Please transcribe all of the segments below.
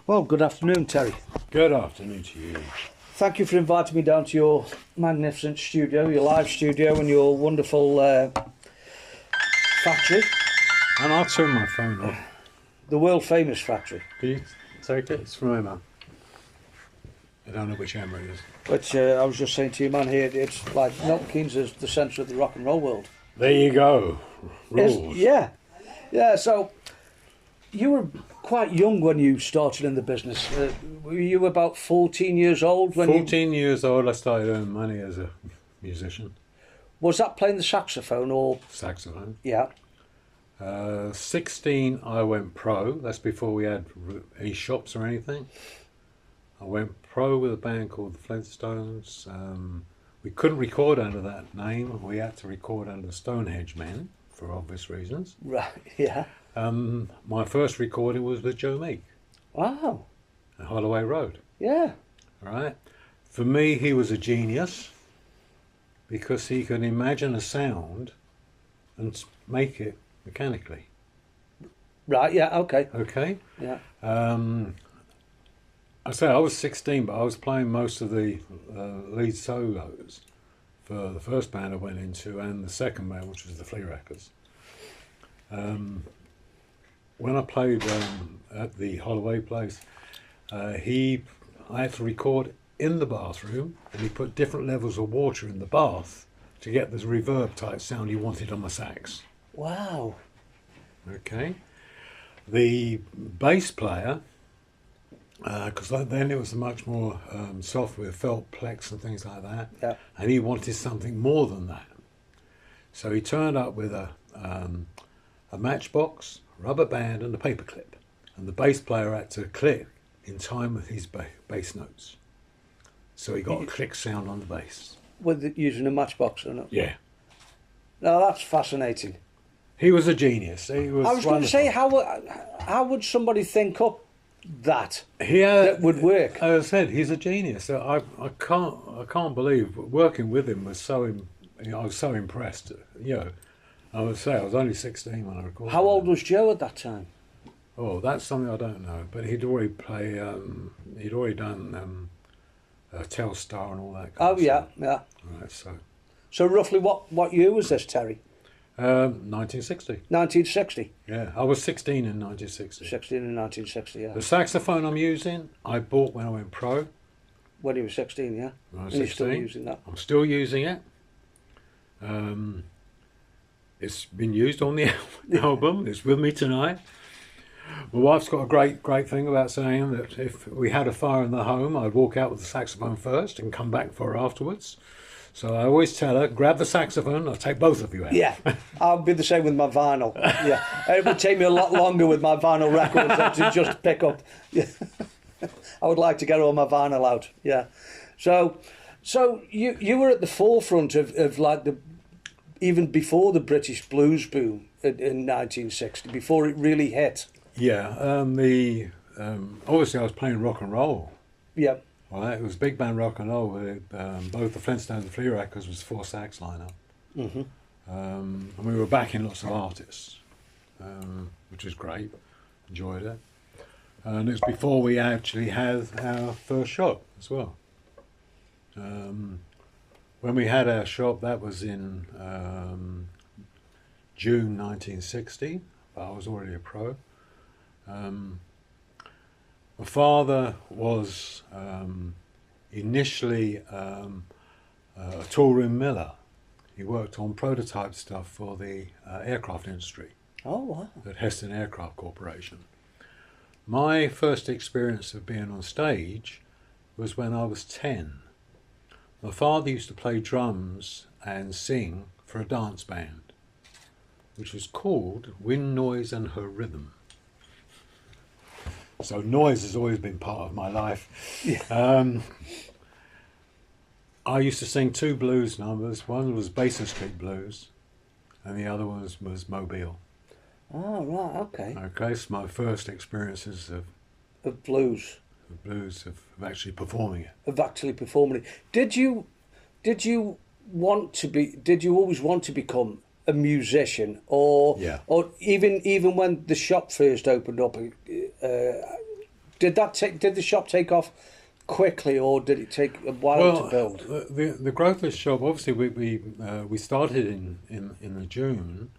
Well, good afternoon, Terry. Good afternoon to you. Thank you for inviting me down to your magnificent studio, your live studio, and your wonderful factory, And I'll turn my phone off. the world famous factory. Can you take it? It's from Emma. I don't know which Emma it is. Which I was just saying to you, man, here it's like Milton Keynes is the centre of the rock and roll world. There you go. Rules. Yeah. So you were quite young when you started in the business. Were you about 14 years old when 14 years old, I started earning money as a musician, Was that playing the saxophone or? saxophone. Yeah. 16, I went pro. That's before we had any shops or anything. I went pro with a band called the Flintstones. We couldn't record under that name. We had to record under Stonehenge Men for obvious reasons. Right. Yeah. My first recording was with Joe Meek Wow. at Holloway Road. Yeah. All right. For me, he was a genius because he could imagine a sound and make it mechanically. Right. Yeah. Okay. Okay. Yeah. I say I was 16, but I was playing most of the lead solos for the first band I went into and the second band, which was the Flea Wreckers. When I played at the Holloway place, I had to record in the bathroom, and he put different levels of water in the bath to get this reverb type sound he wanted on my sax. Wow. Okay. The bass player, because then it was much more soft with felt plex and things like that, Yeah. and he wanted something more than that. So he turned up with a matchbox, rubber band, and a paperclip, and the bass player had to click in time with his bass notes. So he got a click sound on the bass. Using a matchbox or not? Yeah. No, that's fascinating. He was a genius. He was I was going to say, wonderful. how would somebody think up that that would work? As I said, he's a genius. I can't believe working with him was so. I was so impressed. I would say I was only 16 when I recorded. How old him. was Joe at that time? Oh, that's something I don't know. But he'd already he'd already done Telstar and all that. Kind of Yeah, stuff. yeah. Right. So, So roughly, what year was this, Terry? 1960. 1960. Yeah, I was 16 in 1960. 16 and 1960. Yeah. The saxophone I'm using, I bought when I went pro. When you were 16, yeah. When I was And you're still 16. using that. I'm still using it. It's been used on the album. It's with me tonight. My wife's got a great thing about saying that if we had a fire in the home, I'd walk out with the saxophone first and come back for her afterwards. So I always tell her, grab the saxophone, I'll take both of you out. Yeah, I'll be the same with my vinyl. Yeah, it would take me a lot longer with my vinyl records than to just pick up. Yeah. I would like to get all my vinyl out. Yeah, so you were at the forefront of like even before the British blues boom in 1960, before it really hit. Yeah, obviously I was playing rock and roll. Yeah, Right, it was big band rock and roll with both the Flintstones and Flea Wreckers was 4 sax lineup. mm-hmm. And we were backing lots of artists, which was great. Enjoyed it. And it was before we actually had our first shop as well. When we had our shop, that was in June 1960, but I was already a pro. My father was initially a toolroom miller. He worked on prototype stuff for the aircraft industry Oh wow. at Heston Aircraft Corporation. My first experience of being on stage was when I was 10. My father used to play drums and sing for a dance band, which was called Wind, Noise and Her Rhythm. So noise has always been part of my life. Yeah. I used to sing 2 blues numbers. One was Basin Street Blues, and the other one was Mobile. Oh right. Okay. Okay, so my first experiences Of blues. of blues of actually performing it. Of actually performing it. Did you always want to become a musician, or Yeah. or even when the shop first opened up, did the shop take off quickly, or did it take a while to build? The growth of the shop, obviously, we started in the June.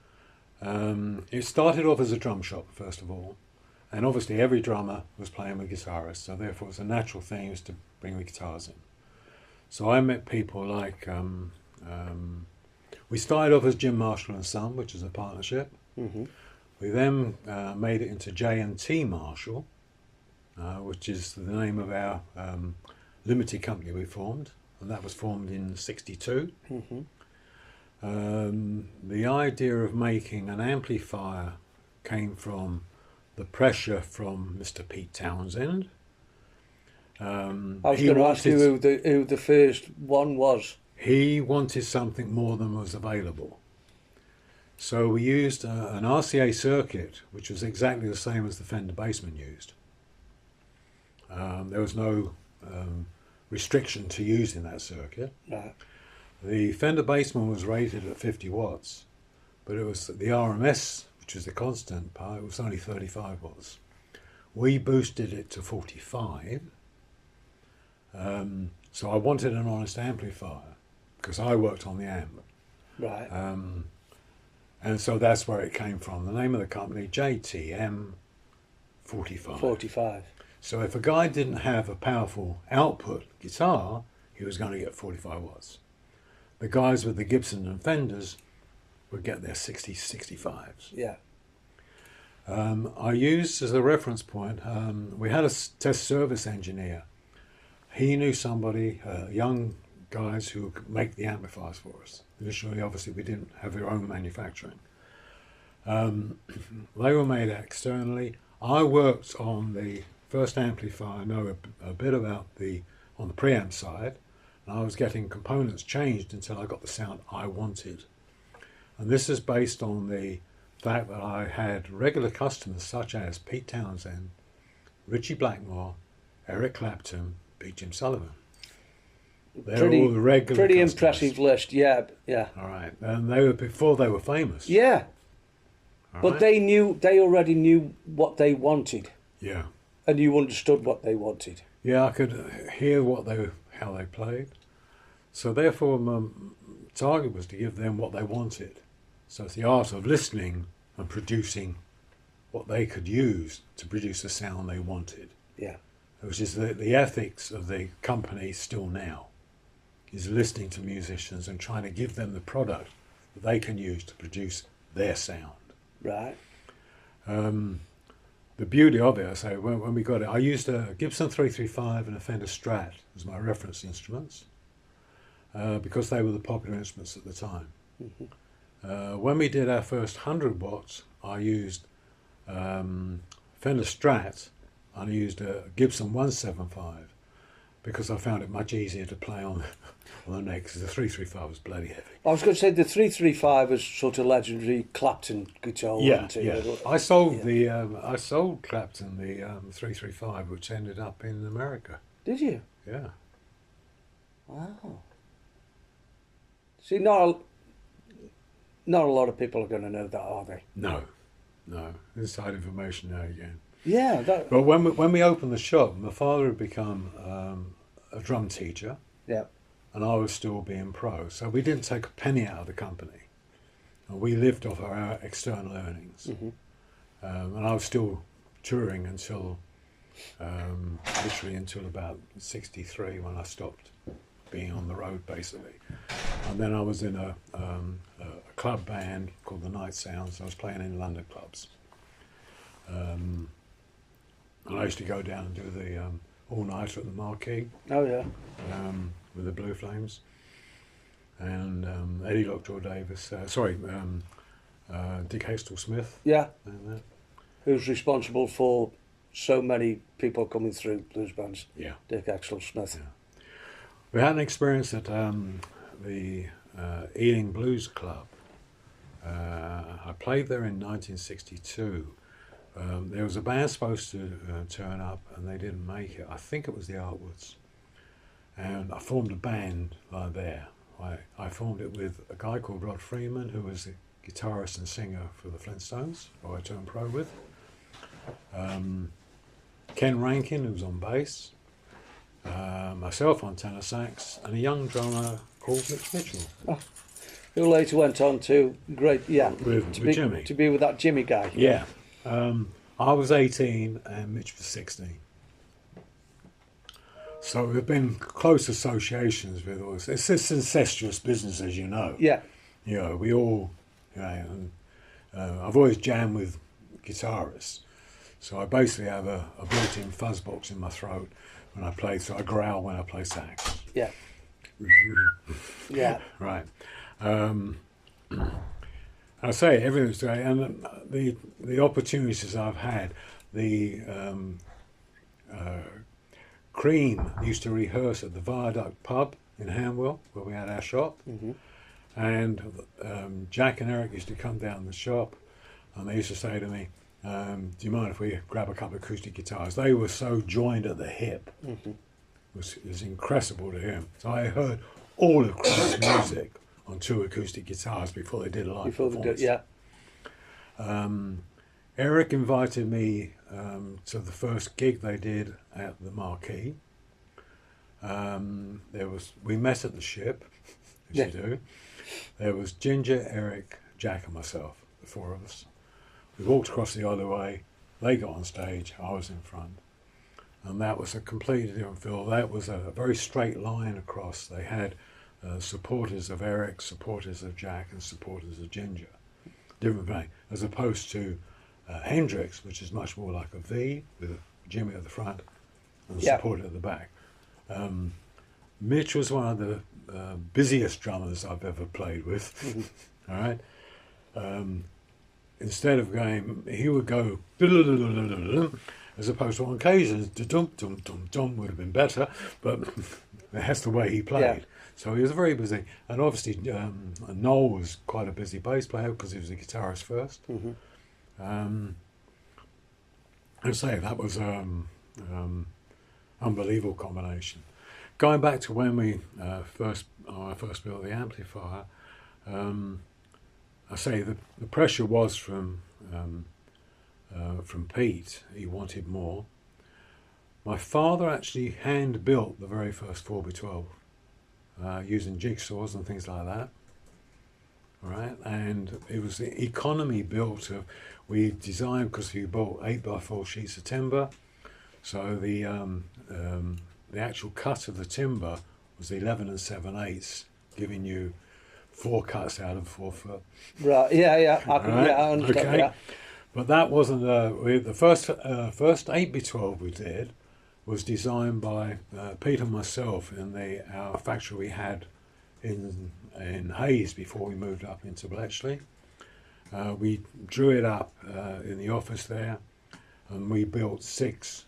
It started off as a drum shop first of all, and obviously every drummer was playing with guitarists, so therefore it was a natural thing was to bring the guitars in. So I met people like we started off as Jim Marshall and Son, which is a partnership. Mm-hmm. We then made it into J&T Marshall, which is the name of our limited company we formed, and that was formed in '62. Mm-hmm. The idea of making an amplifier came from the pressure from Mr. Pete Townsend. I was going to ask you who the first one was. He wanted something more than was available. So we used an RCA circuit, which was exactly the same as the Fender Bassman used. There was no restriction to using that circuit. Right. The Fender Bassman was rated at 50 watts, but it was the RMS, which was the constant part, it was only 35 watts. We boosted it to 45. So I wanted an honest amplifier because I worked on the amp. Right. And so that's where it came from. The name of the company, JTM 45. 45. So if a guy didn't have a powerful output guitar, he was going to get 45 watts. The guys with the Gibson and Fenders would get their 60, 65s. Yeah. I used as a reference point, we had a test service engineer. He knew somebody, young guys who could make the amplifiers for us. Initially, obviously, we didn't have our own manufacturing. They were made externally. I worked on the first amplifier, I know a bit about on the preamp side, and I was getting components changed until I got the sound I wanted. And this is based on the fact that I had regular customers such as Pete Townsend, Richie Blackmore, Eric Clapton, Pete Jim Sullivan. They're all the regular pretty customers. impressive list, yeah. All right, and they were before they were famous. Yeah, All but right? they already knew what they wanted, Yeah, and you understood what they wanted. yeah, I could hear how they played. So therefore, my target was to give them what they wanted. So it's the art of listening and producing what they could use to produce the sound they wanted. Yeah. Which is the ethics of the company still now, is listening to musicians and trying to give them the product that they can use to produce their sound. Right. The beauty of it, I say, when we got it, I used a Gibson 335 and a Fender Strat as my reference instruments because they were the popular instruments at the time. Mm-hmm. When we did our first 100 watts, I used Fender Strat and I used a Gibson 175 because I found it much easier to play on the neck because the 335 was bloody heavy. I was going to say the 335 was sort of legendary Clapton guitar. Yeah, wasn't it? yeah. I sold Clapton the 335, which ended up in America. Did you? Yeah. Wow. See, not a lot of people are going to know that, are they? No. Inside information now again. Yeah. But when we opened the shop, my father had become a drum teacher. Yeah. And I was still being pro. So we didn't take a penny out of the company. And we lived off our external earnings. Mm-hmm. And I was still touring until, literally until about 63 when I stopped being on the road, basically. And then I was in a club band called the Night Sounds. I was playing in London clubs. And I used to go down and do the all-nighter at the Marquee. Oh, yeah. With the Blue Flames. And Eddie Lockjaw Davis, Dick Hextall Smith. Yeah. And that. Who's responsible for so many people coming through blues bands? Yeah. Dick Hextall Smith. Yeah. We had an experience at the Ealing Blues Club. I played there in 1962. There was a band supposed to turn up and they didn't make it. I think it was the Artwoods. And I formed a band there. I formed it with a guy called Rod Freeman, who was the guitarist and singer for the Flintstones, who I turned pro with. Ken Rankin, who was on bass, myself on tenor sax, and a young drummer called Mitch Mitchell. Who later went on to With Jimmy. to be with that Jimmy guy. Yeah. I was 18 and Mitch was 16. So we've been close associations with us. It's this incestuous business, as you know. Yeah. You know, we all, and I've always jammed with guitarists. So I basically have a built-in fuzz box in my throat when I play, so I growl when I play sax. Yeah. Yeah. Right. I say everything's great, and the opportunities I've had, the Cream used to rehearse at the Viaduct pub in Hanwell, where we had our shop, and Jack and Eric used to come down the shop, and they used to say to me, do you mind if we grab a couple of acoustic guitars? They were so joined at the hip. It was incredible to him. So I heard all of Cream's music on 2 acoustic guitars before they did a live performance. Eric invited me to the first gig they did at the Marquee. We met at the Ship, as you do. There was Ginger, Eric, Jack and myself, the 4 of us. We walked across the other way, they got on stage, I was in front. And that was a completely different feel. That was a very straight line across. They had supporters of Eric, supporters of Jack and supporters of Ginger. Different thing, as opposed to Hendrix, which is much more like a V with Jimmy at the front and the supporter at the back. Mitch was one of the busiest drummers I've ever played with. All right. Instead of going, he would go as opposed to on occasions dum dum dum dum would have been better, but that's the way he played. Yeah. So he was very busy, and obviously Noel was quite a busy bass player because he was a guitarist first. I'd say that was unbelievable combination. Going back to when we I first built the amplifier, I say the pressure was from Pete. He wanted more. My father actually hand built the very first 4x12 using jigsaws and things like that. All right, and it was the economy built of. We designed because we bought 8x4 sheets of timber, so the actual cut of the timber was 11 7/8, giving you 4 cuts out of 4 foot. Right. Yeah. I understand. Okay. Yeah. But that wasn't the first 8x12 we did was designed by Pete and myself in our factory we had in Hayes before we moved up into Bletchley. We drew it up in the office there, and we built 6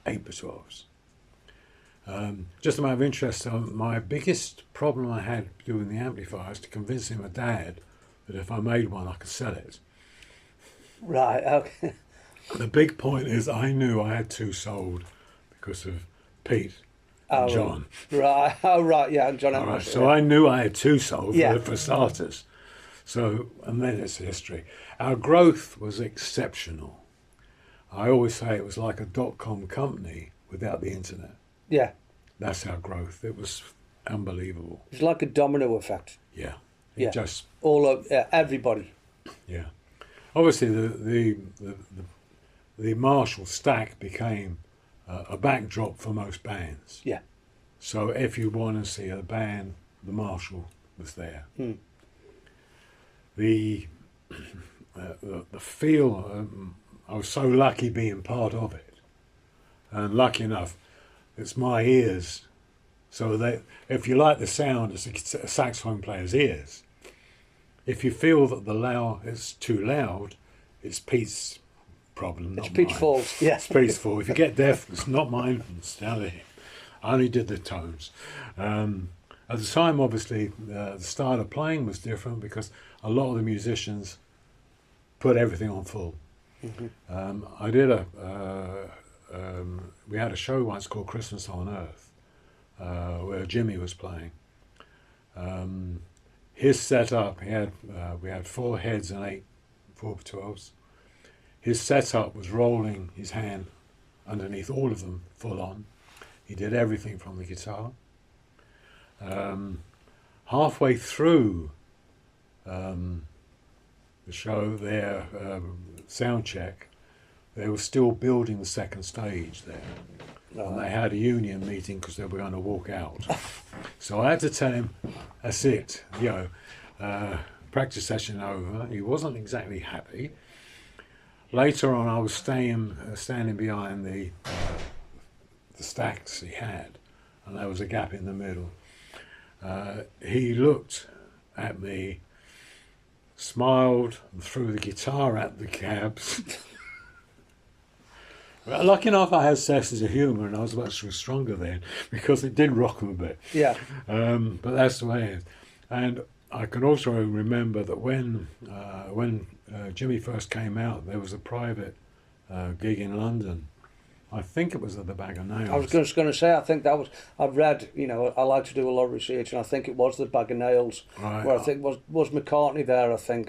8x12s. Just a matter of interest, my biggest problem I had doing the amplifier is to convince my dad that if I made one I could sell it. Right. Okay. The big point is I knew I had 2 sold because of Pete and John. Right. Oh, right. Yeah. And John. All right, so I knew I had 2 sold Yeah. for starters. So, and then it's history. Our growth was exceptional. I always say it was like a .com company without the internet. Yeah. That's our growth. It was unbelievable. It's like a domino effect. Yeah. Yeah. Just, All of everybody. yeah. Obviously, the Marshall stack became a backdrop for most bands. Yeah. So if you want to see a band, the Marshall was there. The feel, I was so lucky being part of it, and lucky enough, it's my ears. So if you like the sound, it's a saxophone player's ears. If you feel that it's too loud, it's Pete's problem. It's not Pete's mine. fault. Yeah. It's Pete's fault. If you get deaf, it's not mine. It's down to him. I only did the tones. At the time, obviously, the style of playing was different because a lot of the musicians put everything on full. I did we had a show once called Christmas on Earth, where Jimmy was playing. His setup, we had 4 heads and 8 4x12s. His setup was rolling his hand underneath all of them, full on. He did everything from the guitar. Halfway through the show, their sound check, they were still building the second stage there. And they had a union meeting because they were going to walk out. So I had to tell him, that's it, practice session over. He wasn't exactly happy. Later on, I was standing behind the stacks he had, and there was a gap in the middle. He looked at me, smiled, and threw the guitar at the cabs. Well, lucky enough, I had senses of humour, and I was much stronger then because it did rock them a bit. Yeah. But that's the way it is. And I can also remember that when Jimmy first came out, there was a private gig in London. I think it was at the Bag of Nails. I was just going to say, I think that was, I've read, I like to do a lot of research, and I think it was the Bag of Nails, Right. where I think was McCartney there, I think.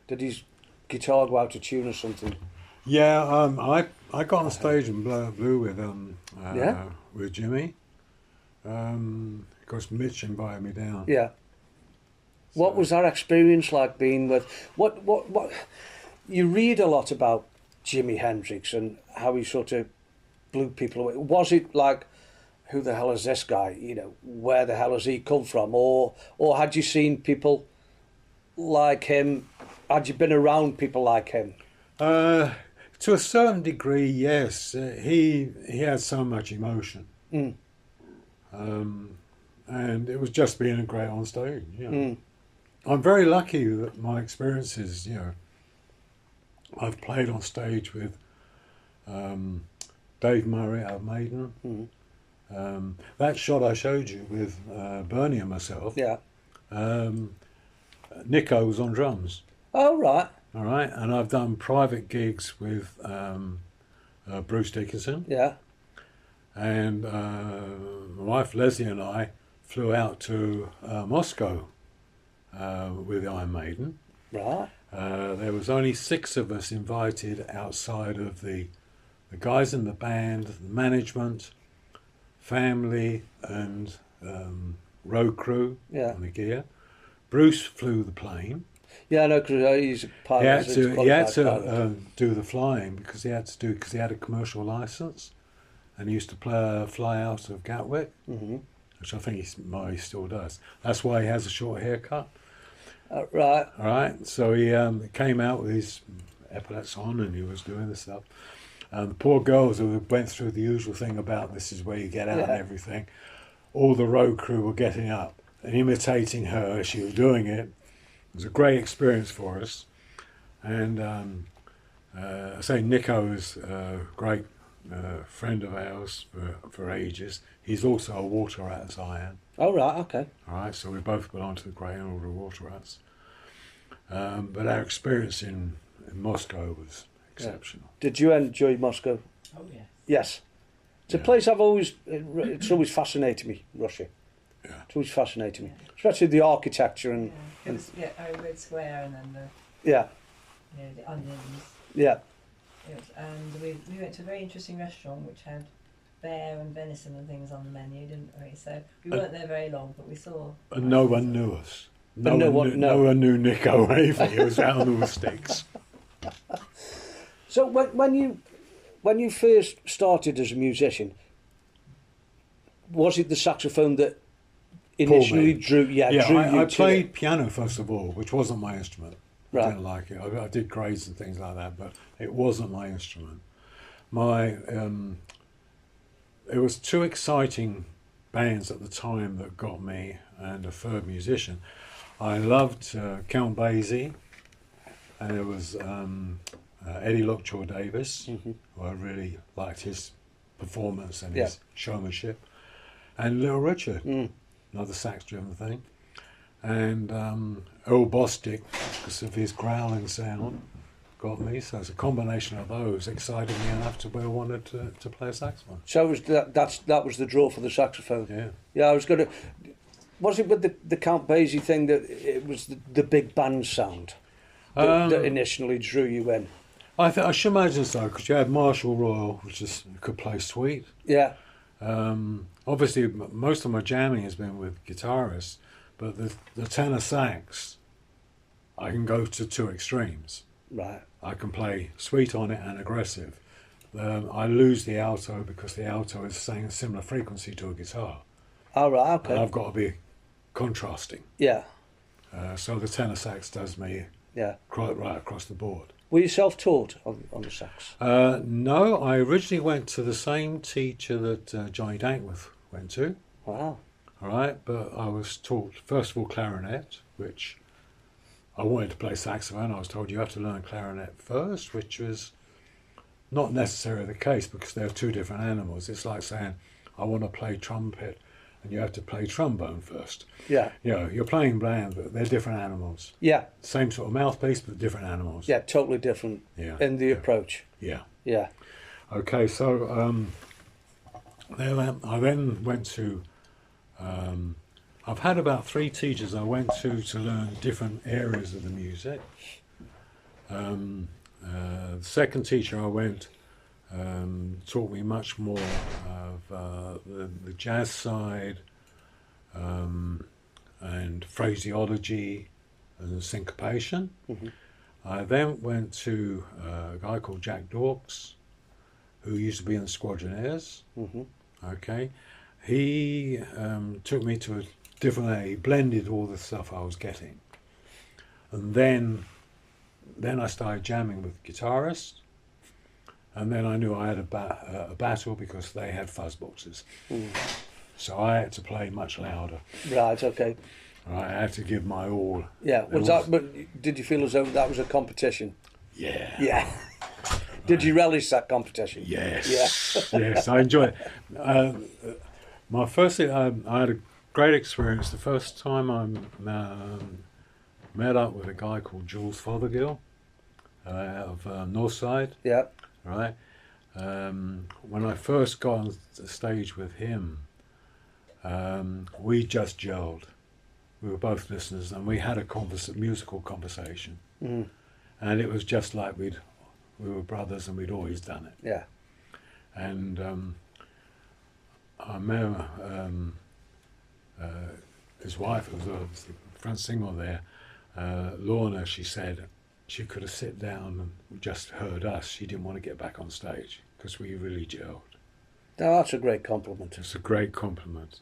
Did his guitar go out of tune or something? Yeah, I got on stage and blew with Jimmy. Because Mitch invited me down. Yeah. What was that experience like being with, what, you read a lot about Jimi Hendrix and how he sort of blew people away. Was it like, who the hell is this guy? Where the hell has he come from? Or had you seen people like him? Had you been around people like him? To a certain degree, yes. He had so much emotion. Mm. And it was just being great on stage. I'm very lucky that my experiences, I've played on stage with Dave Murray out of Maiden. Mm. That shot I showed you with Bernie and myself, Yeah. Nico was on drums. Oh, right. All right, and I've done private gigs with Bruce Dickinson. Yeah. And my wife Leslie and I flew out to Moscow with Iron Maiden. Right. There was only 6 of us invited outside of the guys in the band, the management, family, and road crew Yeah. on the gear. Bruce flew the plane. Yeah, I know, because he's a pilot. He had he's a to qualified pilot. do the flying because he had a commercial license, and he used to fly out of Gatwick, which I think he still does. That's why he has a short haircut. Right. All right, so he came out with his epaulets on, and he was doing the stuff. And the poor girls who went through the usual thing about this is where you get out and everything. All the road crew were getting up and imitating her as she was doing it. It was a great experience for us. And I say Nico is a great friend of ours for ages. He's also a water rat as I am. Oh, right, okay. All right, so we both belong to the Great Order of Water Rats. But our experience in Moscow was exceptional. Did you enjoy Moscow? Oh, yeah. Yes. It's a Yeah. place it's always fascinated me, Russia. Yeah. It's always fascinated me. Especially the architecture and, It was Red Square and then yeah, the onions. yeah. And we went to a very interesting restaurant which had bear and venison and things on the menu, didn't we? So we weren't there very long, but we saw. And no one knew us. no one knew Nico either. He was out on the sticks. So when you first started as a musician, was it the saxophone that initially drew you? I to played it? piano first of all, which wasn't my instrument. Right. I didn't like it. I did grades and things like that, but it wasn't my instrument. It was 2 exciting bands at the time that got me, and a third musician. I loved Count Basie, and it was Eddie Lockjaw Davis, who I really liked his performance and his showmanship, and Little Richard, another sax-driven thing, and Earl Bostic, because of his growling sound, got me. So it's a combination of those excited me enough to where I wanted to play a saxophone. So it was that was the draw for the saxophone. Yeah. Yeah, I was going to. Was it with the Count Basie thing that it was the big band sound that initially drew you in? I should imagine so, because you had Marshall Royal, which is could play sweet. Yeah. Obviously, most of my jamming has been with guitarists, but the tenor sax, I can go to two extremes. Right. I can play sweet on it and aggressive. I lose the alto because the alto is saying a similar frequency to a guitar. All right. Okay. And I've got to be contrasting. Yeah. So the tenor sax does me Yeah. quite right across the board. Were you self-taught on the sax? No, I originally went to the same teacher that Johnny Dankworth went to. Wow. All right, but I was taught first of all clarinet, which I wanted to play saxophone. I was told you have to learn clarinet first, which was not necessarily the case because they're two different animals. It's like saying I want to play trumpet, and you have to play trombone first. Yeah. You know, you're playing bland, but they're different animals. Yeah. Same sort of mouthpiece, but different animals. Yeah. Totally different Yeah. in the Yeah. approach. Yeah. Yeah. Okay, so I then went to. I've had about 3 teachers I went to learn different areas of the music. The second teacher I went taught me much more of the jazz side and phraseology and syncopation. Mm-hmm. I then went to a guy called Jack Dawkes, who used to be in the Squadronaires. Mm-hmm. Okay, he took me to a different area. He blended all the stuff I was getting, and then I started jamming with guitarists, and then I knew I had a battle because they had fuzz boxes, so I had to play much louder. Right. Okay. I had to give my all. Yeah. Was that? But did you feel as though that was a competition? Yeah. Yeah. Did you relish that competition? Yes. Yeah. Yes, I enjoyed it. My first, I had a great experience. The first time I met up with a guy called Jules Fothergill out of Northside. Yeah. Right. When I first got on the stage with him, we just gelled. We were both listeners, and we had a musical conversation, and it was just like we were brothers, and we'd always done it. Yeah. And I remember his wife, who was the front singer there, Lorna. She said she could have sit down and just heard us. She didn't want to get back on stage because we really gelled. Now that's a great compliment. It's a great compliment.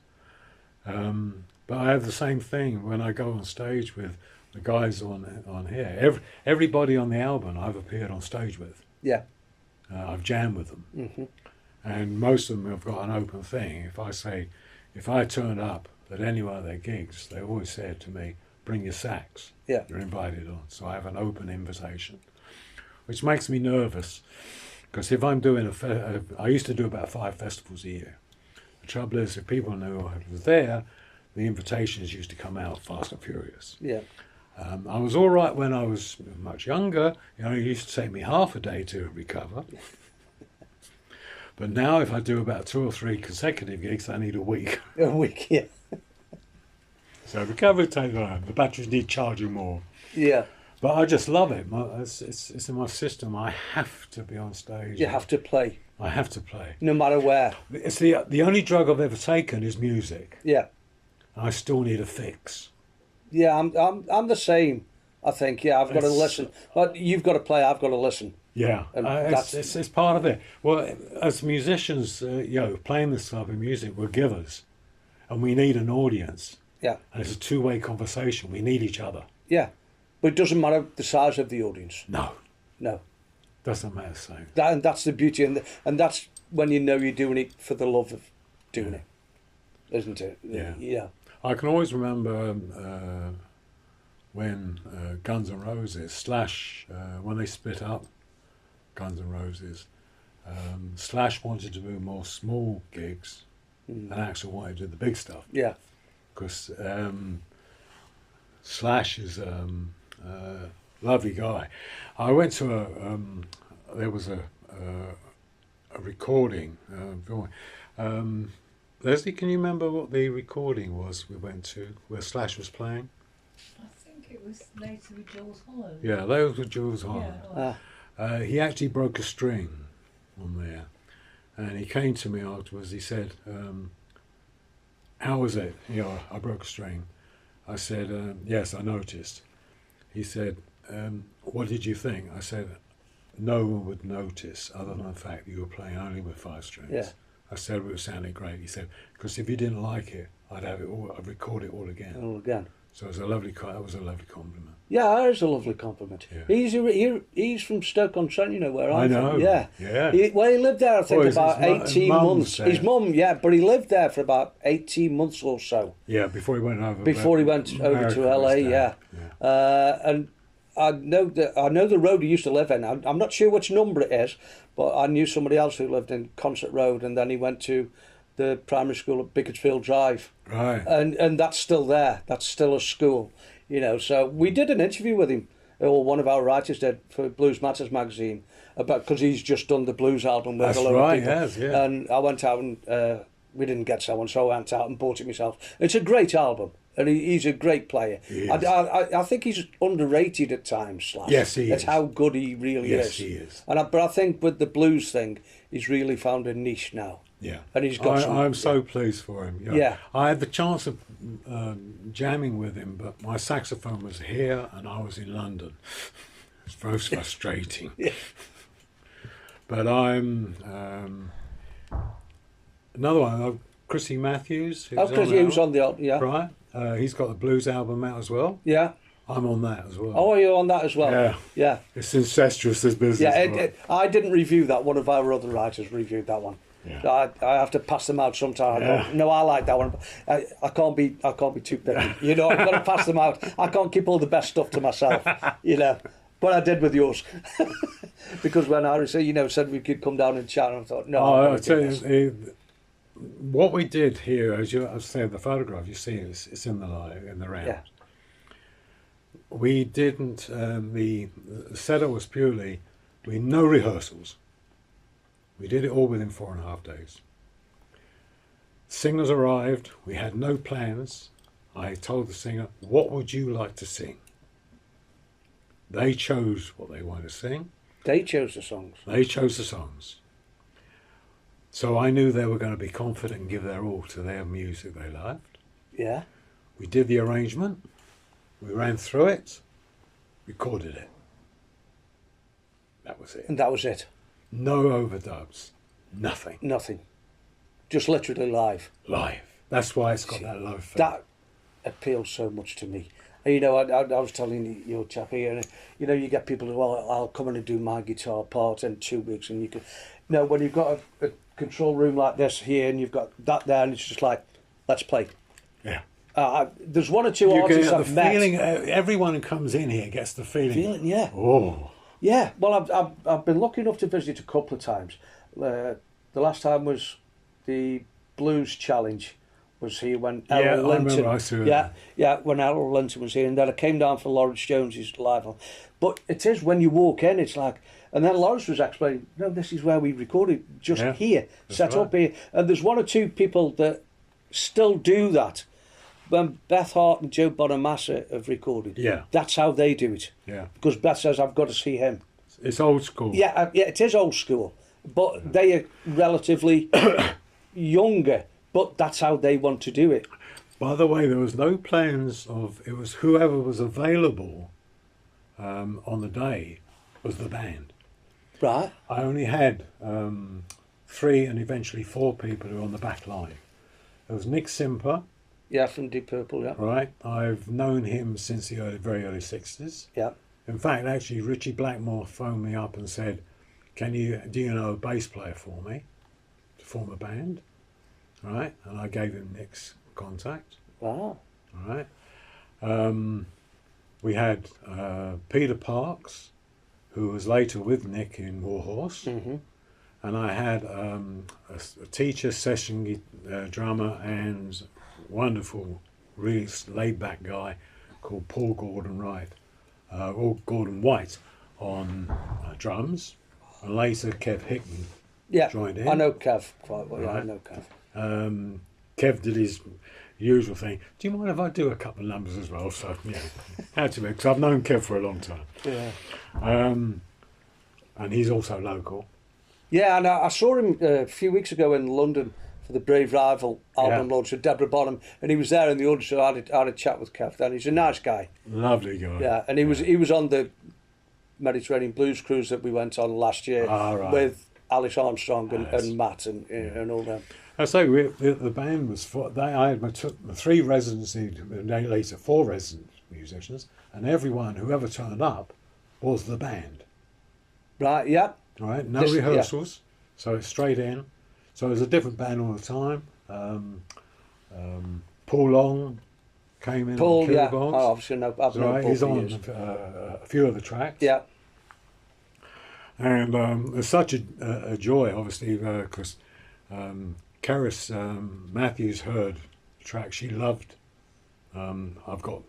But I have the same thing when I go on stage with the guys on here. Everybody on the album I've appeared on stage with. Yeah. I've jammed with them. Mm-hmm. And most of them have got an open thing. If I turn up at any one of their gigs, they always said to me, bring your sax. Yeah. You're invited on. So I have an open invitation, which makes me nervous. Because if I'm doing I used to do about 5 festivals a year. The trouble is, if people knew I was there, the invitations used to come out fast and furious. Yeah. I was all right when I was much younger. It used to take me half a day to recover. But now if I do about 2 or 3 consecutive gigs, I need a week. A week. Yeah. So recovery takes time. The batteries need charging more. Yeah. But I just love it. It's in my system. I have to be on stage. You have to play, I have to play. no matter where. It's the only drug I've ever taken is music. Yeah. I still need a fix. Yeah. I'm the same. I think. Yeah. I've got to listen. But you've got to play. I've got to listen. Yeah, And it's part of it. Well, as musicians, playing this type of music, we're givers, and we need an audience. Yeah. And it's a 2-way conversation. We need each other. Yeah. But it doesn't matter the size of the audience. No, No. doesn't matter. So And that's the beauty, and that's when you know you're doing it for the love of doing it, isn't it? Yeah. Yeah. I can always remember when Guns N' Roses Slash when they split up. Guns N' Roses. Slash wanted to do more small gigs, and Axl wanted to do the big stuff. Yeah. Because Slash is a lovely guy. I went to there was a recording. Leslie, can you remember what the recording was we went to where Slash was playing? I think it was later with Jules Holland. Yeah, those were Jules Holland. Yeah. He actually broke a string on there, and he came to me afterwards. He said, "How was it?" I broke a string. I said, "Yes, I noticed." He said, "What did you think?" I said, "No one would notice other than the fact that you were playing only with 5 strings." Yeah. I said, "It was sounding great." He said, "Because if you didn't like it, I'd have it all. I'd record it all again." All again. So it was a lovely. That was a lovely compliment. Yeah, that is a lovely compliment. Yeah. He's from Stoke-on-Trent, you know, where I I'm know. from. Yeah. Yeah. He lived there, I think, Well, his about mu- 18 mum's months. there. His mum, yeah, but he lived there for about 18 months or so Yeah, before he went over. before he went over America to was LA. there. Yeah. And I know the road he used to live in. I'm not sure which number it is, but I knew somebody else who lived in Concert Road, and then he went to the primary school at Bickersfield Drive, Right. and that's still there. That's still a school, you know. So we did an interview with him, or one of our writers did, for Blues Matters magazine, about, because he's just done the blues album with That's a load right, of people. yes, yeah. And I went out and we didn't get someone, so I went out and bought it myself. It's a great album. And he's a great player. He is. I think he's underrated at times, Slash. Yes, he That's is. how good he really Yes, is. he is. But I think with the blues thing, he's really found a niche now. Yeah. And he's got some. I'm so pleased for him. Yeah. I had the chance of jamming with him, but my saxophone was here and I was in London. It's very frustrating. Yeah. But I'm another one. Chrissy Matthews. Who's Because he was on the yeah. Right. He's got the blues album out as well. Yeah. I'm on that as well. Oh, are you on that as well? Yeah. Yeah. It's incestuous, this business. Yeah, right? I didn't review that. One of our other writers reviewed that one. Yeah. I have to pass them out sometime. Yeah. No, I like that one. I can't be too picky. You know, I've got to pass them out. I can't keep all the best stuff to myself. You know, but I did with yours because when I said we could come down and chat, and I thought no. I'm I gonna tell do you, this. what we did here, as I was saying, the photograph you see, it's in the live, in the round. Yeah. We didn't. The setup was purely. We had no rehearsals. We did it all within 4.5 days. Singers arrived. We had no plans. I told the singer, "What would you like to sing?" They chose what they wanted to sing. They chose the songs. They chose the songs. So I knew they were going to be confident and give their all to their music they loved. Yeah. We did the arrangement. We ran through it. Recorded it. That was it. And that was it. No overdubs. Nothing. Nothing. Just literally live. Live. That's why it's got that low feel. That appeals so much to me. And, you know, I was telling your chap here, you know, you get people who, well, I'll come in and do my guitar part in 2 weeks, and you can, you know, when you've got a control room like this here, and you've got that there, and it's just like, let's play. Yeah. There's one or two You artists get the I've met. feeling. Everyone who comes in here gets the feeling. Yeah. Oh. Yeah, well, I've been lucky enough to visit a couple of times. The last time was the Blues Challenge. Was here when Errol I Linton? remember I saw that. Yeah, when Errol Linton was here, and then I came down for Lawrence Jones's live one. But it is when you walk in, it's like, and then Lawrence was explaining, no, this is where we recorded, just Yeah, here, set right. up here, and there's one or two people that still do that. When Beth Hart and Joe Bonamassa have recorded, Yeah. that's how they do it. Yeah. Because Beth says, I've got to see him. It's old school. Yeah, it is old school, but they are relatively younger. But that's how they want to do it. By the way, there was no plans of. It was whoever was available on the day was the band. Right. I only had 3 and eventually 4 people who were on the back line. There was Nick Simper, Yeah, from Deep Purple, yeah. right? I've known him since the very early 60s. Yeah. In fact, actually, Richie Blackmore phoned me up and said, do you know a bass player for me to form a band? Right? And I gave him Nick's contact. Wow. All right. We had Peter Parks, who was later with Nick in Warhorse, Mm-hmm. and I had a teacher, session drummer, and wonderful, really laid-back guy called Paul Gordon Wright, or Gordon White, on drums, and later Kev Hickman Yeah. joined in. I know Kev quite well. Yeah, I Right. know Kev. Kev did his usual thing. Do you mind if I do a couple of numbers as well? So, yeah, had to be, because I've known Kev for a long time. Yeah. and he's also local. Yeah, and I saw him a few weeks ago in London for the Brave Rival album Yeah. launch with Deborah Bonham, and he was there in the audience, so I had a chat with Kev then. He's a nice guy. Lovely guy. Yeah, and he was on the Mediterranean Blues cruise that we went on last year Right. with Alice Armstrong Yes. and Matt and all them. I say the band was I took the 3 residency, later 4 resident musicians, and everyone whoever turned up was the band. Right, yeah. All right, no This- yeah. rehearsals, so it's straight in. So it was a different band all the time. Paul Long came in. Paul, on yeah. keyboards. Oh, obviously, no, I've known Right, Paul he's for on years. a few of the tracks. Yeah, And it's such a joy, obviously, because Karis Matthews heard the track she loved. I've got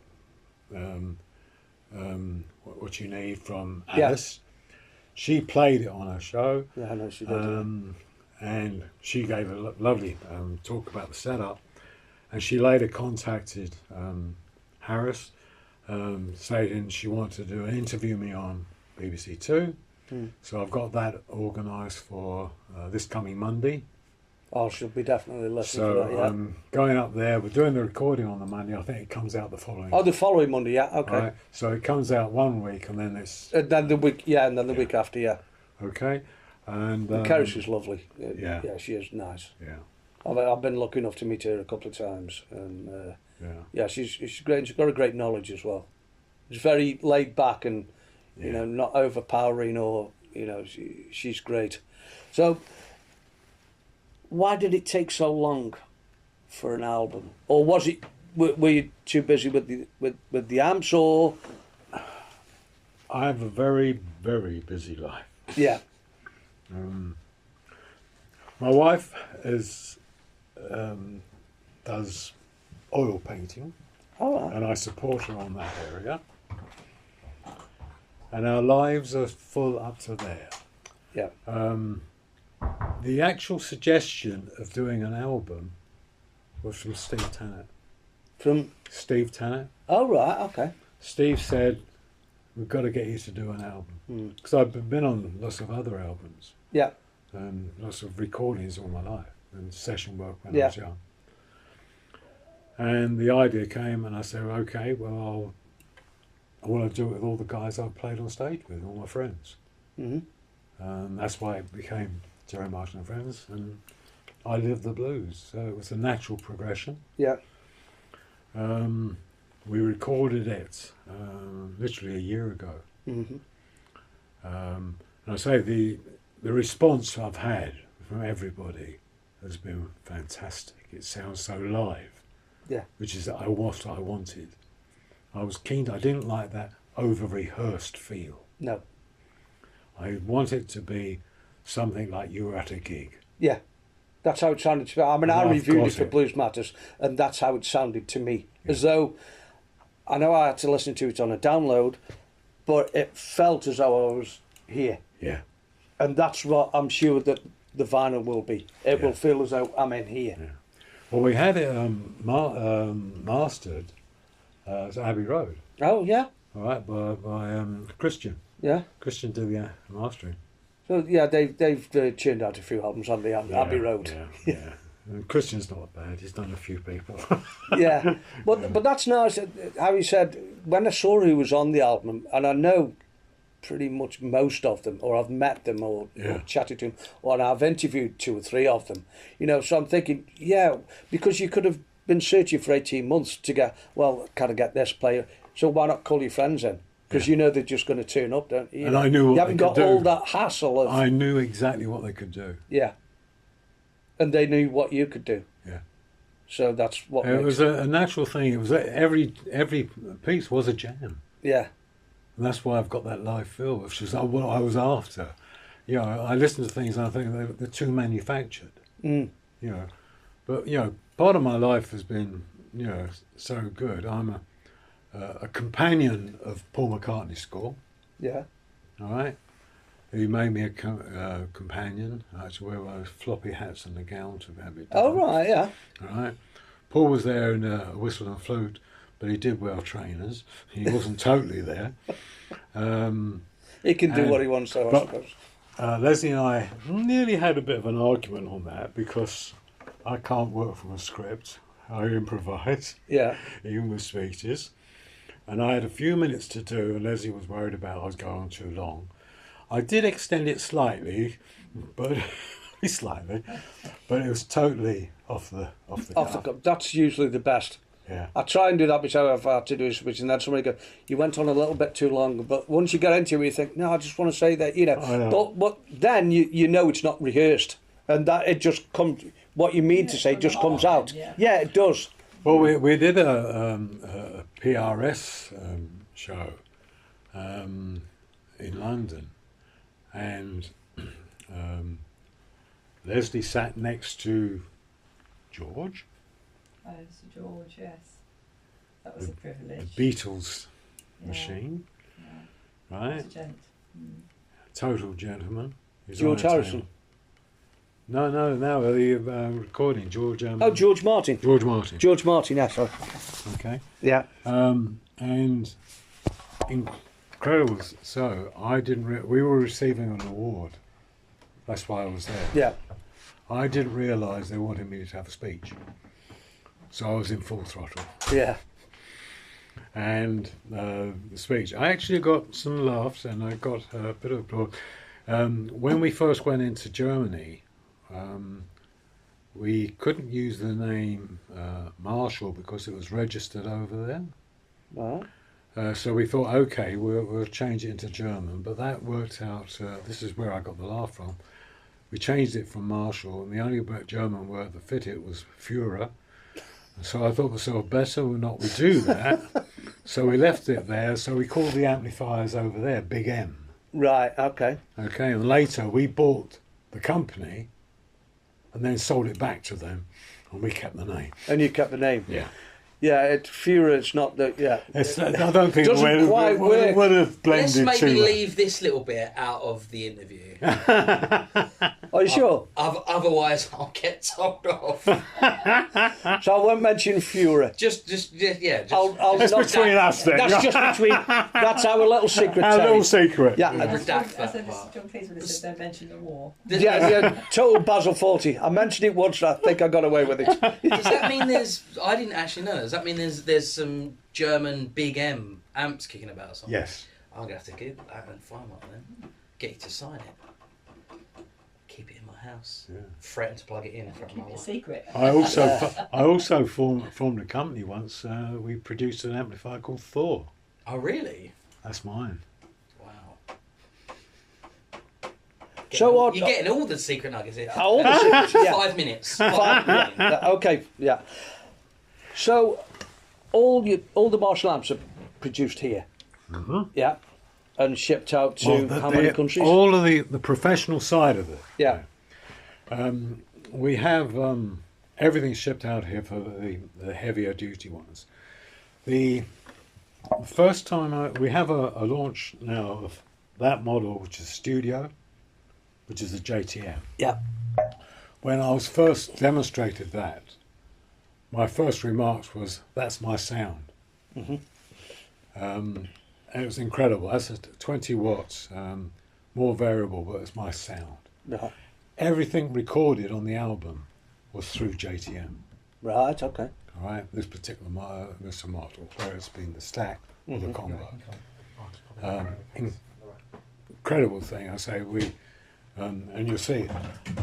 What You Need from Yeah. Alice. She played it on her show, yeah, I know she did. Yeah. and she gave a lovely talk about the setup. And she later contacted Harris, saying she wanted to interview me on BBC Two. So I've got that organised for this coming Monday. I should be definitely listening So to that, yeah. I'm going up there. We're doing the recording on the Monday. I think it comes out the following. Oh, the following Monday, yeah, okay. Right? So it comes out one week, and then it's And then the week, yeah, and then the week after, yeah. okay. And Karis is lovely. yeah. Yeah, she is nice. yeah, I've been lucky enough to meet her a couple of times, and yeah, yeah, she's great. She's got a great knowledge as well. She's very laid back and you Yeah. know not overpowering or she's great. So, why did it take so long for an album, or was it? Were you too busy with the amps, or I have a very, very busy life. yeah, My wife does oil painting, all right, and I support her on that area. And our lives are full up to there. yeah, The actual suggestion of doing an album was from Steve Tannett. from Steve Tannett. oh right, okay, Steve said, "We've got to get you to do an album." Because I've been on lots of other albums yeah, and lots of recordings all my life and session work when I Yeah. was young. And the idea came, and I said, "Okay, well, I want to do it with all the guys I've played on stage with, all my friends." hmm That's why it became Jerry Martin and Friends, and I Live the Blues. So it was a natural progression. yeah, We recorded it literally a year ago. hmm And I say the response I've had from everybody has been fantastic. It sounds so live, yeah, which is what I wanted. I was keen. I didn't like that over-rehearsed feel. no, I want it to be something like you were at a gig. yeah. That's how it sounded to me. I mean, I I've reviewed got it for it. Blues Matters, and that's how it sounded to me. As though, I know I had to listen to it on a download, but it felt as though I was here. Yeah. And that's what I'm sure that the vinyl will be. It Yeah. will feel as though I'm in here. Yeah. Well, we had it mastered at Abbey Road, Oh, yeah, all right, by Christian. yeah. Christian did the mastering. So, yeah, they've churned out a few albums on the Abbey Road. Yeah, yeah. And Christian's not bad. He's done a few people. Yeah, but that's nice. How he said, when I saw who was on the album, and I know pretty much most of them, or I've met them, or Yeah. chatted to them, or I've interviewed 2 or 3 of them. So I'm thinking, yeah, because you could have been searching for 18 months to get, well, can I get this player? So why not call your friends in? Because you know they're just going to turn up, don't you? And I knew what you haven't they got could do. all that hassle of I knew exactly what they could do. yeah, and they knew what you could do. Yeah. So that's what It makes, was a natural thing. It was every piece was a jam. yeah, And that's why I've got that live feel, which is what I was after. I listen to things and I think they're too manufactured. mm, But part of my life has been so good. I'm a companion of Paul McCartney's score. yeah, All right, he made me a companion. I had to wear those floppy hats and the gown to have it done. oh right, yeah, All right. Paul was there in a whistle and flute, but he did wear trainers. He wasn't totally there. He can do And- what he wants, though, I but- suppose. Leslie and I nearly had a bit of an argument on that because I can't work from a script. I improvise, Yeah. even with speeches. And I had a few minutes to do, and Leslie was worried about I was going on too long. I did extend it slightly, but slightly, but it was totally off the cuff. That's usually the best. Yeah. I try and do that myself if I have to do a speech, and then somebody goes, "You went on a little bit too long." But once you get into it, you think, "No, I just want to say that," I know. But then you know it's not rehearsed, and that it just comes. What you mean to say from just the comes heart, out. yeah. Yeah, it does. Well, we did a PRS show in London, and Leslie sat next to George, Oh, Sir George, yes. That was a the privilege. Beatles Yeah, machine, yeah. right? That's a gent. Mm. Total gentleman. He's George on a Harrison. table. No, the recording, George. Oh, George Martin. George Martin. George Martin, yeah, sorry. Okay. Yeah. And incredible. So I didn't. We were receiving an award. That's why I was there. Yeah. I didn't realise they wanted me to have a speech. So I was in full throttle. Yeah. And the speech, I actually got some laughs and I got a bit of applause. When we first went into Germany, we couldn't use the name Marshall because it was registered over there. Right. So we thought, okay, we'll change it into German. But that worked out, this is where I got the laugh from. We changed it from Marshall, and the only German word that fit it was Führer. So I thought to myself, better not we do that. So we left it there. So we called the amplifiers over there Big M. Right, okay. Okay, and later we bought the company and then sold it back to them, and we kept the name. And you kept the name. Yeah. Yeah, Führer, it's not the, yeah. I don't think Doesn't it quite work. would have Let's blended maybe too well. leave this little bit out of the interview. Are you sure? Otherwise, I'll get told off. So I won't mention Führer. Just I'll It's not- between us then. That's just between, that's our little secret. Our Terry. little secret. Yeah, As Redact John, that as part. John Cleese would have said, don't mention the war. yeah, total Basil 40. I mentioned it once and I think I got away with it. Does that mean there's? I didn't actually know. Does that mean there's some German Big M amps kicking about or something? Yes. I'm gonna have to get that and find one then. Get you to sign it. Keep it in my house. Yeah. Threaten to plug it in front of my Keep it wife. secret. I also formed a company once. We produced an amplifier called Thor. Oh really? That's mine. Wow. So what? You're getting all the secret nuggets here. All the secrets, yeah. 5 minutes. Okay, yeah. So all the Marshall amps are produced here. Yeah. And shipped out to how many countries? All of the professional side of it. Yeah. We have everything shipped out here for the heavier duty ones. The first time we have a launch now of that model, which is Studio, which is a JTM. Yeah. When I was first demonstrated that, my first remarks was, "That's my sound." And it was incredible. That's 20 watts, more variable, but it's my sound. Right. Everything recorded on the album was through JTM. Right, okay. All right, this particular model, where it's been the stack or the combo. Incredible thing, I say. And you'll see it.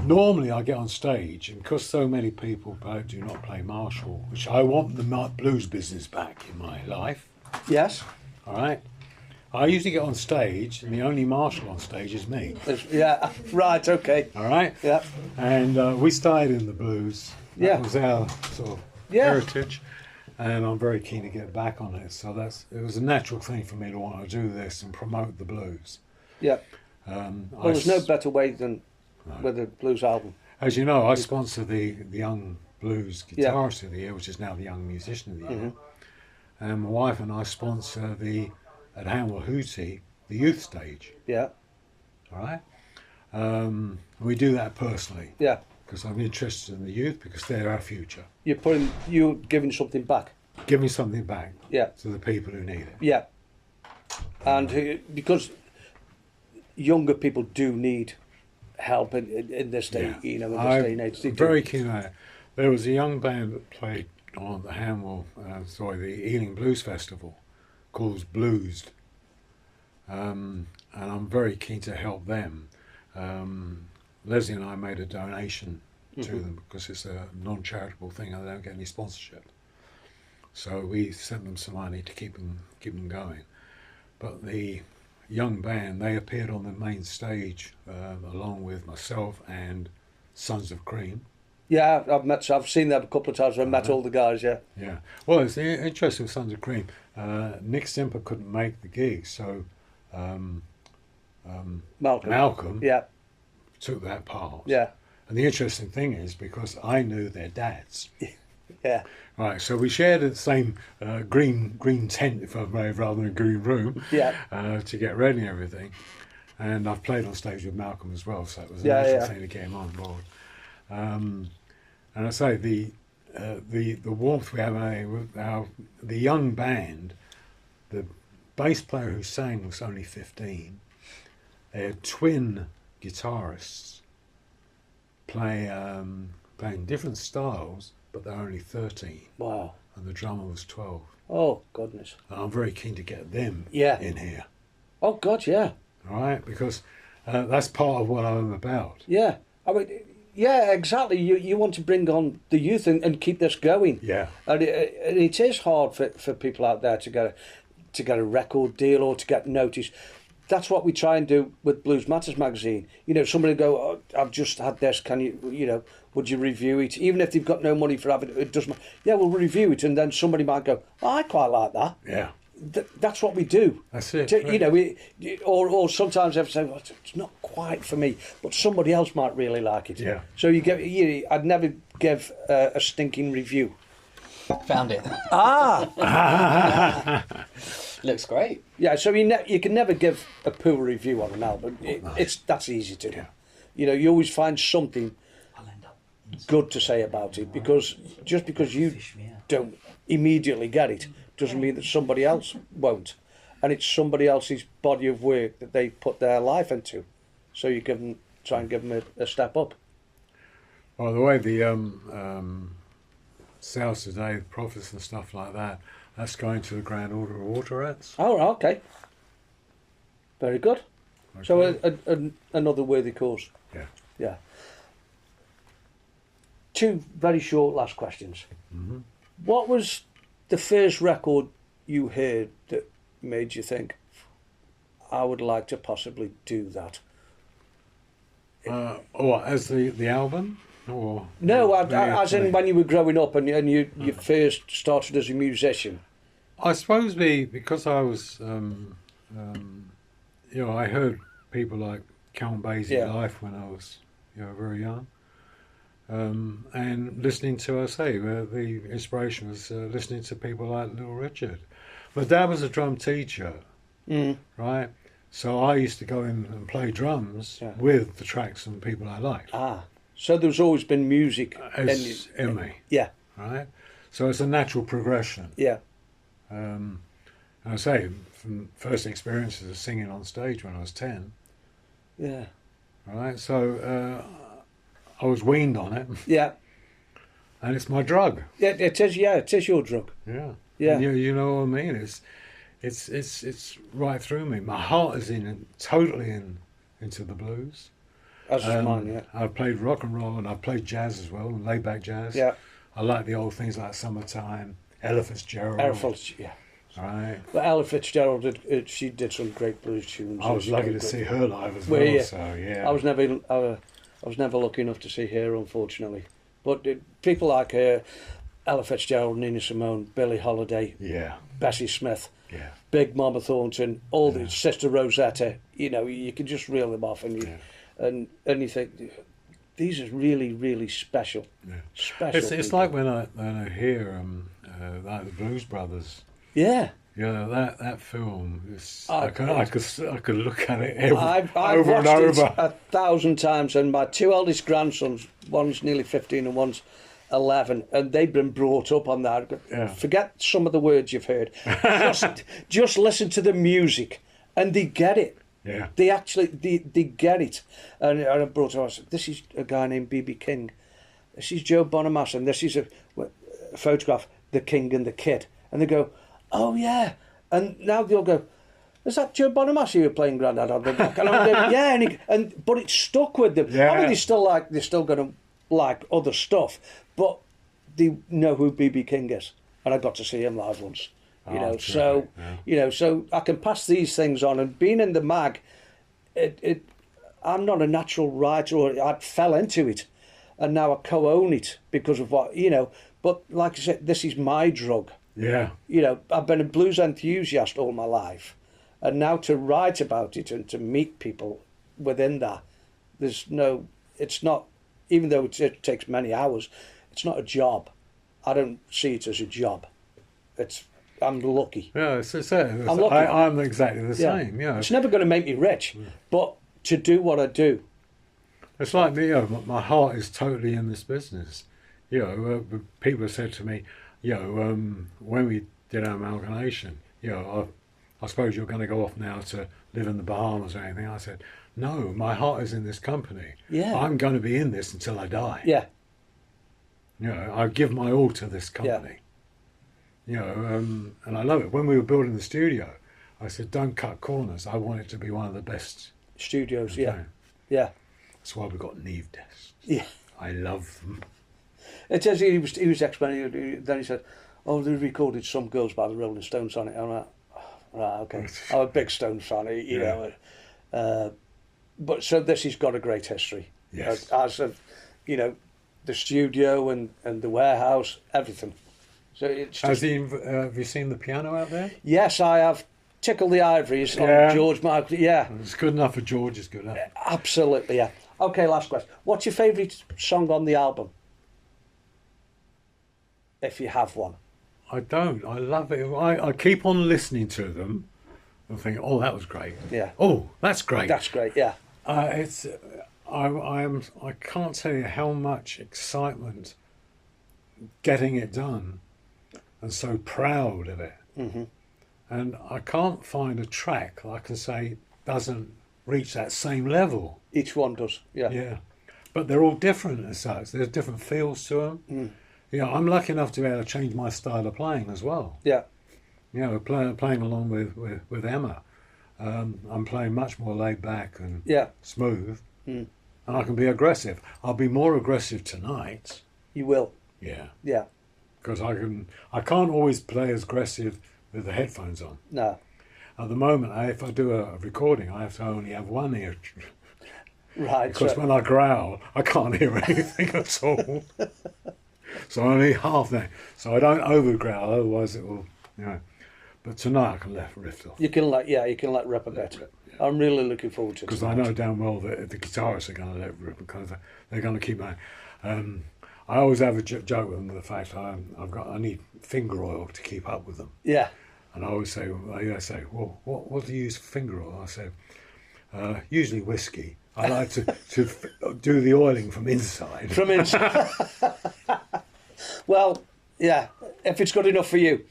Normally I get on stage, and because so many people do not play Marshall, which I want the blues business back in my life, Yes. all right, I usually get on stage, and the only Marshall on stage is me. Yeah. Right, okay. All right? Yeah. And we started in the blues. That Yeah. was our sort of Yeah. heritage, and I'm very keen to get back on it. So it was a natural thing for me to want to do this and promote the blues. Yeah. I Well, there's no s- better way than with a blues album. As you know, I sponsor the Young Blues Yeah. Guitarist of the Year, which is now the Young Musician of the Year. And my wife and I sponsor at Hanwell Hootie, the youth stage. Yeah. All right? We do that personally Yeah. because I'm interested in the youth because they're our future. You're giving something back. Give me something back Yeah. to the people who need it. Yeah. And because younger people do need help in this day, Yeah. in this day and age. They I'm do. very keen on it. There was a young band that played on the the Ealing Blues Festival, called Bluesed, and I'm very keen to help them. Leslie and I made a donation to them because it's a non-charitable thing and they don't get any sponsorship. So we sent them some money to keep them going. But the young band, they appeared on the main stage along with myself and Sons of Cream. Yeah, I've seen them a couple of times. I've met all the guys. Yeah, Yeah. Well, it's interesting with Sons of Cream. Nick Stimper couldn't make the gig, so Malcolm Yeah, took that part. yeah, And the interesting thing is because I knew their dads. yeah, Right, so we shared the same green tent, if I may, rather than a green room, yeah. to get ready and everything. And I've played on stage with Malcolm as well, so it was a Yeah, natural yeah. thing to get him on board. And I say the warmth we have, the young band, the bass player who sang was only 15. They had twin guitarists playing different styles, but they're only 13, Wow. and the drummer was 12. Oh goodness. And I'm very keen to get them Yeah. in here, Oh God, yeah, all right? Because that's part of what I'm about. yeah. I mean, yeah, exactly. You want to bring on the youth and keep this going. Yeah, And it is hard for people out there to get a record deal or to get noticed. That's what we try and do with Blues Matters magazine. You know, somebody go, oh, I've just had this. Can you, would you review it? Even if they've got no money for having it, it doesn't matter. Yeah, we'll review it, and then somebody might go, oh, I quite like that. yeah, That's what we do. that's it. You know, or sometimes they say, well, it's not quite for me, but somebody else might really like it. Yeah. So I'd never give a stinking review. Found it. Ah, Looks great. yeah. So you can never give a poor review on an album. That's easy to do. Yeah. You know, you always find something I'll end up. good to say about it because just because you Fish me out. don't immediately get it doesn't mean that somebody else won't, and it's somebody else's body of work that they put their life into. So you try and give them a step up. By the way, the sales today, the profits and stuff like that, that's going to the Grand Order of Waterettes. Oh, okay. Very good. So another worthy cause. Yeah. Yeah. Two very short last questions. Mm-hmm. What was the first record you heard that made you think, I would like to possibly do that? Or as the album? Or No, the- as in when you were growing up and you first started as a musician. I suppose because I was, I heard people like Count Basie Yeah. live when I was, very young. And listening to, the inspiration was listening to people like Little Richard. My dad was a drum teacher, Mm. right? So I used to go in and play drums Yeah. with the tracks and people I liked. Ah, so there's always been music. As in me, Yeah, right? So it's a natural progression. yeah, And I say, from first experiences of singing on stage when I was 10, yeah, right? So I was weaned on it, yeah. and it's my drug. Yeah, it is. Yeah, it is your drug. Yeah, Yeah. And you know what I mean? It's right through me. My heart is totally into the blues. As is mine. Yeah, I've played rock and roll, and I've played jazz as well, laid back jazz. yeah. I like the old things like Summertime, Ella Fitzgerald. Yeah. Right. But Ella Fitzgerald, she did some great blues tunes. I was lucky to see her live as Were well. you? So yeah. I was never lucky enough to see her, unfortunately. But people like her, Ella Fitzgerald, Nina Simone, Billie Holiday, Yeah. Bessie Smith, Yeah. Big Mama Thornton, all Yeah. the Sister Rosetta. You can just reel them off, and you think these are really, really special. Yeah. Special. It's people. like when I hear like the Blues Brothers. Yeah. That film is. I- I could look at it I've over and watched it over. 1,000 times, and my two eldest grandsons, one's nearly 15 and one's 11, and they've been brought up on that. Yeah. Forget some of the words you've heard. Just listen to the music, and they get it. Yeah. They actually they get it. And I brought her, I said, this is a guy named B.B. King. This is Joe Bonamassa, and this is a photograph, the King and the Kid. And they go, oh yeah. And now they'll go, is that Joe Bonamassa you were playing Grandad on the back? And I'm going, yeah, but it stuck with them. Yeah. I mean, they're still going to like other stuff, but they know who B.B. King is. And I got to see him live once. You know, terrific, so yeah. you know, so I can pass these things on. And being in the mag, I'm not a natural writer, or I fell into it, and now I co-own it because of what you know. But like I said, this is my drug. Yeah. You know, I've been a blues enthusiast all my life, and now to write about it and to meet people within that, it's not, even though it takes many hours, it's not a job. I don't see it as a job. I'm lucky. Yeah, I'm lucky. I'm exactly the same. Yeah. It's never going to make me rich, but to do what I do, It's like me, you know, my heart is totally in this business. You know, people have said to me, you know, when we did our amalgamation, you know, I suppose you're going to go off now to live in the Bahamas or anything. I said, no, my heart is in this company. Yeah. I'm going to be in this until I die. yeah, You know, I give my all to this company. You know, and I love it. When we were building the studio, I said, don't cut corners. I want it to be one of the best. studios, Okay. yeah. That's why we've got Neve desks. Yeah. I love them. It says he was explaining. Then he said, "Oh, they recorded Some Girls by the Rolling Stones on it." I'm like, oh, right, okay. I'm a big Stones fan, you Yeah. know. But so this has got a great history. Yes. As of, you know, the studio and the warehouse, everything. So it's just, Have you seen the piano out there? yes, I have Tickle the Ivories Yeah. on George Michael. Yeah, It's good enough for George. It's good enough. absolutely. Yeah. Okay, last question. What's your favourite song on the album? If you have one. I don't. I love it. I keep on listening to them and think, oh, that was great. Yeah. Oh, that's great. That's great. Yeah. I can't tell you how much excitement getting it done, and so proud of it. Mm-hmm. And I can't find a track that I can say doesn't reach that same level. Each one does. Yeah. Yeah, but they're all different as such. There's different feels to them. Mm. You know, I'm lucky enough to be able to change my style of playing as well. Yeah. You know, playing along with Emma, I'm playing much more laid back and Yeah. smooth, Mm. and I can be aggressive. I'll be more aggressive tonight. You will. Yeah, Yeah. because I can't always play as aggressive with the headphones on. No. At the moment, if I do a recording, I have to only have one ear. Right. Because So, when I growl, I can't hear anything at all. So I need half that. So I don't over growl, otherwise it will, you know. But tonight I can let riff off. you can let rip a bit. I'm really looking forward to it. Because I know damn well that the guitarists are going to let rip because they're going to keep my. I always have a joke with them, the fact I need finger oil to keep up with them. Yeah. And I always say, well, what do you use for finger oil? I say, usually whiskey. I like to do the oiling from inside. From inside. Well, yeah. If it's good enough for you.